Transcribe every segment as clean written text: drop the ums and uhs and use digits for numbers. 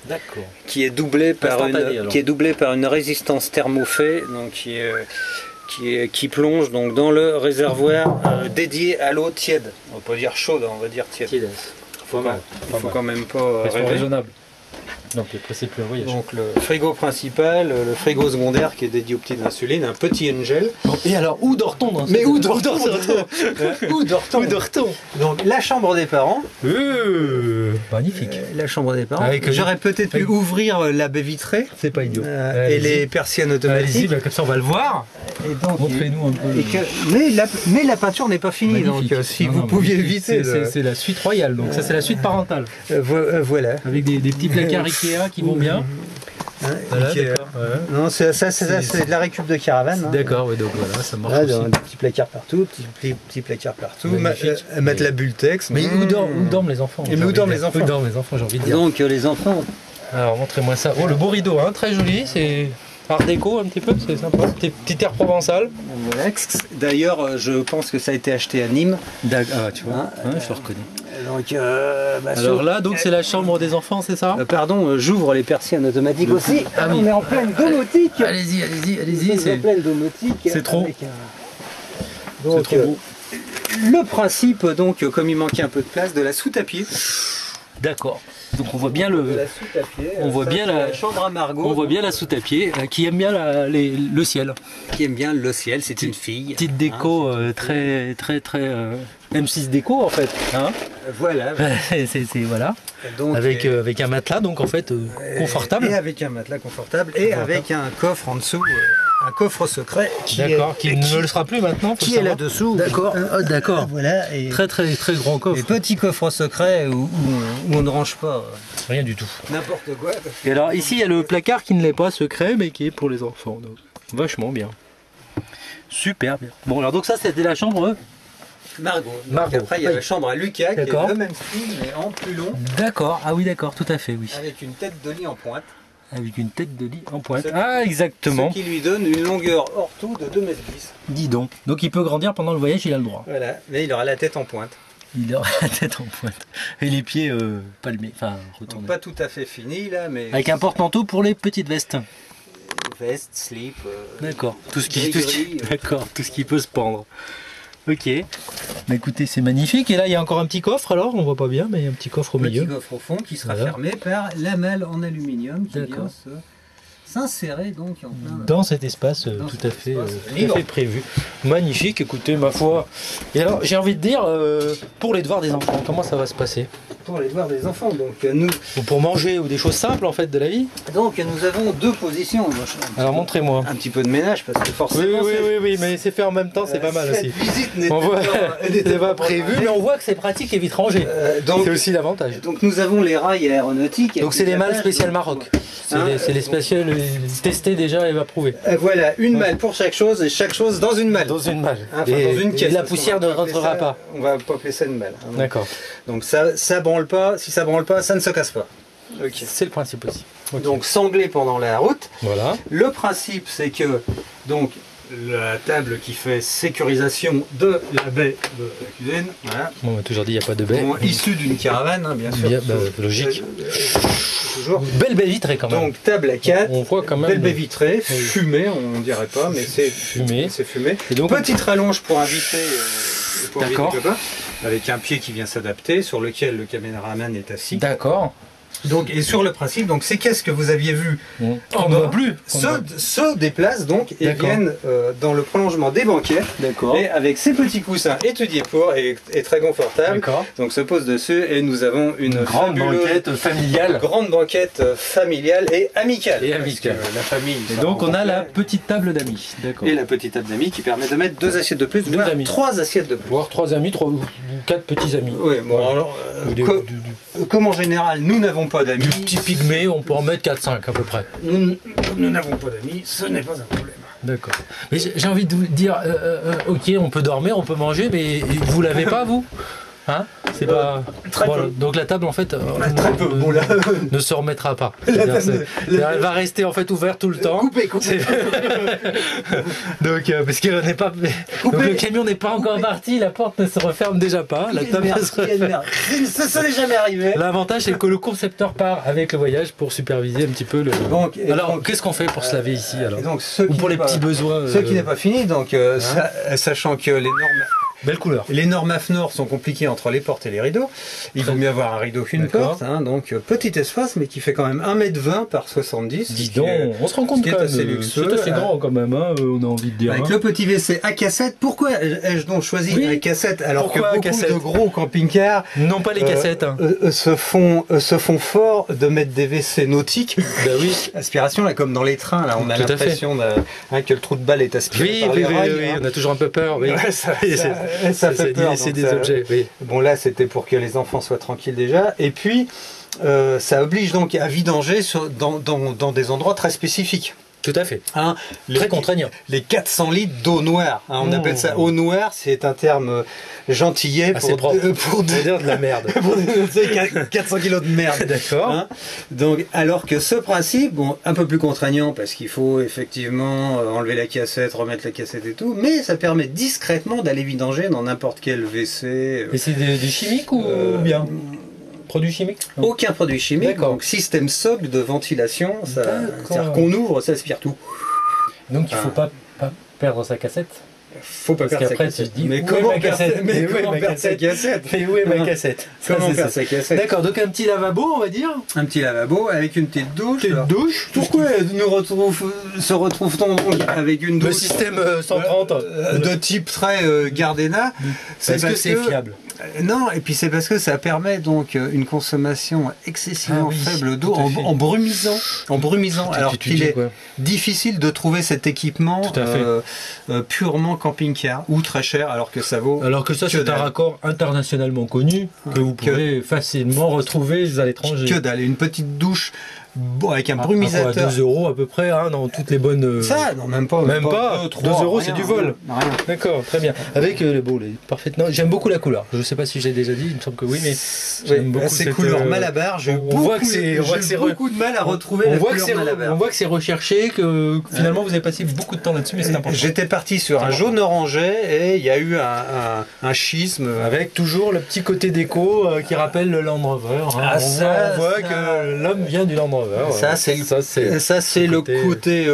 D'accord. qui est doublé par une résistance thermophée, donc qui plonge donc dans le réservoir dédié à l'eau tiède. On va pas dire chaude, on va dire tiède. Il faut quand même pas rêver. raisonnable. Donc après c'est plus un voyage. Donc le frigo principal, le frigo secondaire qui est dédié aux petites insulines, un petit Angel. Bon, et alors où dort-on dans Mais où dort-on Où dort-on Donc la chambre des parents. Magnifique. La chambre des parents. Avec J'aurais peut-être pu ouvrir la baie vitrée. C'est pas idiot. Et les persiennes automatiques. Comme ça on va le voir. Et donc, montrez-nous un peu. mais la peinture n'est pas finie. Magnifique. Donc si vous pouviez éviter. C'est la suite royale. Donc ça c'est la suite parentale. Voilà. Avec des petits placards Ikea qui vont bien. Voilà, non, c'est de la récup de caravane. Hein. D'accord, donc voilà, ça marche aussi. Des petits placards partout, petits placards partout, mettre la Bultex. Mais où dorment les enfants? Où dorment les enfants? Où dorment les enfants, j'ai envie de dire. Donc les enfants. Alors montrez-moi ça. Oh, le beau rideau, hein, très joli, c'est art déco un petit peu, c'est sympa. Petit air provençal. D'ailleurs, je pense que ça a été acheté à Nîmes. Ah, tu vois, je le reconnais. Donc, alors là, donc c'est la chambre des enfants, c'est ça? Pardon, j'ouvre les persiennes automatiques aussi. Ah oui. On est en pleine domotique. Allez-y, c'est en pleine domotique. C'est trop. Donc, c'est trop beau. Le principe, donc, comme il manquait un peu de place, de la soute à pied. D'accord. Donc on voit bien la chambre à Margot. On voit bien la soute à pied qui aime bien le ciel. Qui aime bien le ciel, c'est une fille. Petite déco très M6 déco en fait. Hein, voilà. Voilà. Donc, avec un matelas donc en fait confortable. Et avec un matelas confortable et avec un coffre en dessous. Un coffre secret qui ne le sera plus maintenant. Qui est là-dessous. D'accord. D'accord. Voilà. Et très grand coffre. Et petit coffre secret où on ne range pas. Rien du tout. N'importe quoi. Et alors ici il y a le placard qui ne l'est pas secret mais qui est pour les enfants. Donc vachement bien. Super bien. Bon alors donc ça c'était la chambre Margot. Après il y a la chambre à Lucas qui est le même style mais en plus long. D'accord. Ah oui d'accord, tout à fait oui. Avec une tête de lit en pointe. Avec une tête de lit en pointe. Exactement. Ce qui lui donne une longueur hors tout de 2,10 m. Dis donc. Donc il peut grandir pendant le voyage, il a le droit. Voilà, mais il aura la tête en pointe. Il aura la tête en pointe. Et les pieds palmés, enfin retournés. Donc pas tout à fait fini là, mais... Avec un porte-manteau pour les petites vestes. Veste, slip... D'accord, tout ce qui peut se pendre. Ok. Bah écoutez, c'est magnifique. Et là, il y a encore un petit coffre alors, on voit pas bien, mais il y a un petit coffre au milieu. Un petit coffre au fond qui sera fermé par la malle en aluminium qui vient s'insérer donc en plein dans cet espace tout à fait prévu. Magnifique, écoutez, ma foi. Et alors, j'ai envie de dire, pour les devoirs des enfants, comment ça va se passer? Pour les devoirs des enfants, donc nous... Ou pour manger, ou des choses simples en fait de la vie. Donc nous avons deux positions. Alors montrez-moi. Un petit peu de ménage parce que forcément... Oui, mais c'est fait en même temps, c'est pas mal aussi. Visite n'était pas prévu, mais on voit que c'est pratique et vite rangé. C'est aussi l'avantage. Donc nous avons les rails aéronautiques. Donc c'est les malles spéciales Maroc. C'est les spéciales testés déjà et approuvés. Voilà, une malle pour chaque chose et chaque chose dans une malle. Dans une malle. Enfin, dans une caisse. Et la poussière ne rentrera pas. On va pas appeler ça une malle. Hein. D'accord. Donc ça branle pas, si ça branle pas, ça ne se casse pas. Okay. C'est le principe aussi. Okay. Donc sanglé pendant la route. Voilà. Le principe c'est que donc la table qui fait sécurisation de la baie de la cuisine. Voilà. On m'a toujours dit il n'y a pas de baie. Issue d'une caravane, hein, bien sûr. Logique. Toujours. Belle baie vitrée quand même. Donc table à 4. On voit quand même. Belle baie vitrée, fumée, on dirait pas, mais c'est fumé. C'est fumé. Et donc petite rallonge pour inviter. D'accord. Avec un pied qui vient s'adapter, sur lequel le caméraman est assis. D'accord. Donc, et sur le principe, donc ces caisses que vous aviez vues en bas se déplacent donc et viennent dans le prolongement des banquettes. Et avec ces petits coussins étudiés pour et très confortables. Donc se pose dessus et nous avons une grande banquette familiale. Grande banquette familiale et amicale. La famille. Et donc on a la petite table d'amis. Et la petite table d'amis qui permet de mettre 2 assiettes de plus, voire 3 assiettes de plus. Voire 3 amis, 3 ou 4 petits amis. Oui, bon alors, comme en général nous n'avons pas d'amis. Du petit pygmée, on peut en mettre 4-5 à peu près. Nous n'avons pas d'amis, ce n'est pas un problème. D'accord. Mais j'ai envie de vous dire, ok, on peut dormir, on peut manger, mais vous l'avez pas vous? Hein? C'est pas... Bon, donc la table en fait très peu. Bon, là... ne se remettra pas. Elle va rester en fait ouverte tout le temps. Coupé. Donc parce que donc, le camion n'est pas encore parti, la porte ne se referme déjà pas. La table ça n'est jamais arrivé. L'avantage c'est que le concepteur part avec le voyage pour superviser un petit peu le... Alors qu'est-ce qu'on fait pour se laver ici alors? Donc, ou pour les petits besoins Ce qui n'est pas fini, donc sachant que les normes... Belle couleur. Les normes AFNOR sont compliquées entre les portes et les rideaux. Il vaut mieux avoir un rideau qu'une porte, hein, donc petit espace, mais qui fait quand même 1,20 m par 70. Dis donc, on se rend compte quand même, c'est assez grand quand même, hein, on a envie de dire. Avec le petit WC à cassette. Pourquoi ai-je donc choisi à cassette alors que beaucoup de gros camping-cars non pas les cassettes se font fort de mettre des WC nautiques. Ben oui. Aspiration là, comme dans les trains, là, on a l'impression que le trou de balle est aspiré par les rails. Oui, on a toujours un peu peur. Oui. Ça fait peur. C'est des objets. Oui. Bon là c'était pour que les enfants soient tranquilles déjà. Et puis ça oblige donc à vidanger dans des endroits très spécifiques. Tout à fait. Hein, très contraignant. Les 400 litres d'eau noire. Hein, on appelle ça eau noire, c'est un terme gentillet pour dire de la merde. Pour dénoncer 400 kilos de merde. D'accord. Hein, donc, alors que ce principe, bon, un peu plus contraignant parce qu'il faut effectivement enlever la cassette, remettre la cassette et tout, mais ça permet discrètement d'aller vidanger dans n'importe quel WC. Et c'est du chimique ou bien? Produit chimique? Aucun produit chimique, donc système socle de ventilation, c'est-à-dire qu'on ouvre, ça aspire tout. Donc il ne faut pas perdre sa cassette? Faut pas perdre sa cassette. Mais comment perdre sa cassette? Mais où est ma cassette? Comment perdre sa cassette? D'accord, donc un petit lavabo, on va dire. Un petit lavabo avec une petite douche. Pourquoi se retrouve-t-on donc avec une douche? Le système 130 de type très Gardena. Parce que c'est fiable. Non, et puis c'est parce que ça permet donc une consommation excessivement faible d'eau en brumisant, alors qu'il est difficile de trouver cet équipement purement camping-car ou très cher, alors que ça vaut. Alors que ça c'est un raccord internationalement connu que vous pouvez facilement retrouver à l'étranger. Que d'aller une petite douche. Bon, avec un brumisateur. 2 € à peu près, hein, dans toutes les bonnes. Ça, non, même pas. 2 € c'est du vol. D'accord, très bien. Avec parfaitement. J'aime beaucoup la couleur. Je ne sais pas si j'ai déjà dit, il me semble que oui, mais j'aime beaucoup ces couleurs Malabar. J'ai beaucoup de mal à retrouver la couleur Malabar. On voit que c'est recherché, que finalement vous avez passé beaucoup de temps là-dessus, mais c'est important. J'étais parti sur un jaune orangé et il y a eu un schisme. Avec toujours le petit côté déco qui rappelle le Land Rover. On voit que l'homme vient du Land Rover. Ça c'est le côté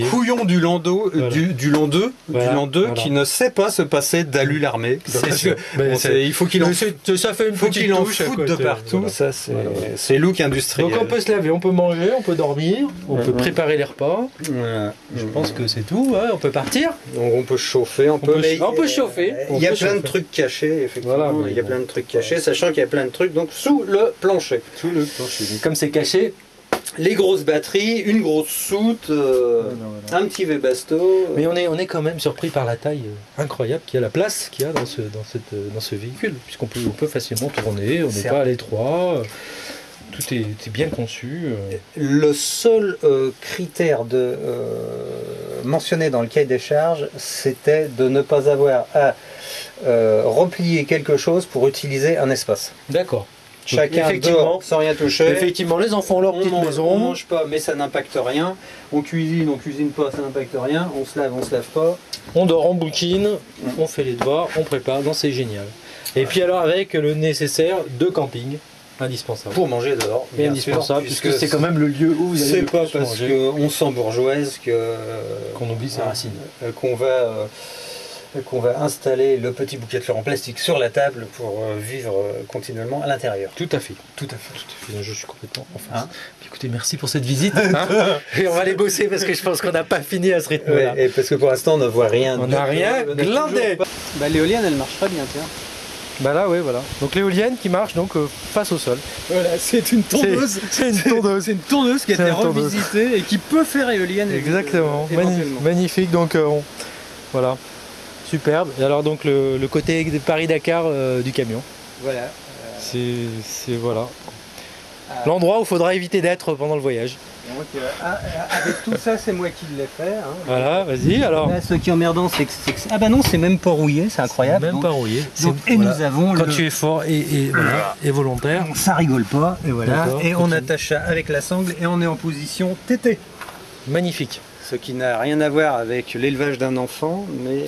couillon du Landau, du Land 2 qui ne sait pas se passer d'alu l'armée. Il faut qu'il en foute de partout. Ça c'est look industriel. Donc on peut se laver, on peut manger, on peut dormir, on peut préparer les repas. Je pense que c'est tout. On peut partir. Donc on peut chauffer, on peut chauffer. Il y a plein de trucs cachés, effectivement. Il y a plein de trucs cachés, sachant qu'il y a plein de trucs donc sous le plancher. Comme c'est caché. Les grosses batteries, une grosse soute, un petit Webasto. Mais on est quand même surpris par la taille incroyable qu'il y a, la place qu'il y a dans ce véhicule, puisqu'on peut facilement tourner, on n'est pas à l'étroit, tout est bien conçu. Le seul critère mentionné dans le cahier des charges, c'était de ne pas avoir à replier quelque chose pour utiliser un espace. D'accord. Chacun dort sans rien toucher. Effectivement, les enfants ont leur petite maison. On mange pas, mais ça n'impacte rien. On cuisine pas, ça n'impacte rien. On se lave pas. On dort, on bouquine, on fait les devoirs, on prépare. Non, c'est génial. Et puis alors avec le nécessaire de camping, indispensable. Pour manger dehors. Et indispensable, puisque c'est quand même le lieu où vous allez c'est pas parce qu'on sent bourgeoise qu'on oublie ses racines. Qu'on va installer le petit bouquet de fleurs en plastique sur la table pour vivre continuellement à l'intérieur. Tout à fait. Je suis complètement en face. Écoutez, merci pour cette visite. Et on va aller bosser parce que je pense qu'on n'a pas fini à ce rythme-là. Et parce que pour l'instant, on ne voit rien. On n'a rien glindé. L'éolienne, elle marche très bien, tiens. Bah là, oui, voilà. Donc l'éolienne qui marche donc face au sol. Voilà, c'est une tondeuse. C'est une tondeuse. C'est une tondeuse qui a été revisitée et qui peut faire éolienne. Exactement. Magnifique. Donc voilà. Superbe. Et alors donc le côté Paris-Dakar du camion. Voilà. C'est voilà. l'endroit où il faudra éviter d'être pendant le voyage. Donc, avec tout ça, c'est moi qui l'ai fait. Hein. Voilà, vas-y alors. Là, ce qui est emmerdant, c'est que... Ah bah non, c'est même pas rouillé, c'est incroyable. Même pas rouillé. Donc, et voilà. Nous avons quand tu es fort et volontaire. Ça rigole pas, et voilà. Et on attache ça avec la sangle et on est en position tétée. Magnifique. Ce qui n'a rien à voir avec l'élevage d'un enfant, mais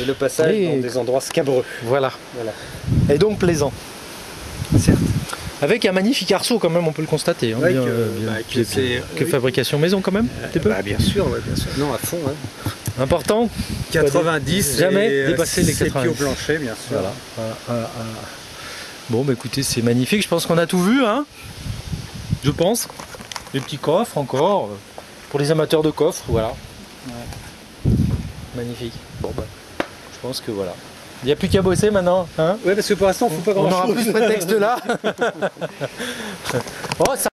le passage dans des endroits scabreux. Voilà. Et donc plaisant. Certes. Avec un magnifique arceau quand même, on peut le constater. Hein, que fabrication maison quand même bien sûr, bien sûr. Non, à fond. Hein. Important. 90. Jamais dépasser les 90. Pieds au plancher, bien sûr. Voilà. Bon, bah écoutez, c'est magnifique. Je pense qu'on a tout vu, hein. Je pense. Les petits coffres encore. Pour les amateurs de coffres, voilà. Ouais. Magnifique. Bon, bah, je pense que voilà. Il n'y a plus qu'à bosser maintenant, hein. Ouais, parce que pour l'instant, on ne fout pas grand-chose. On aura plus ce prétexte là. Oh, ça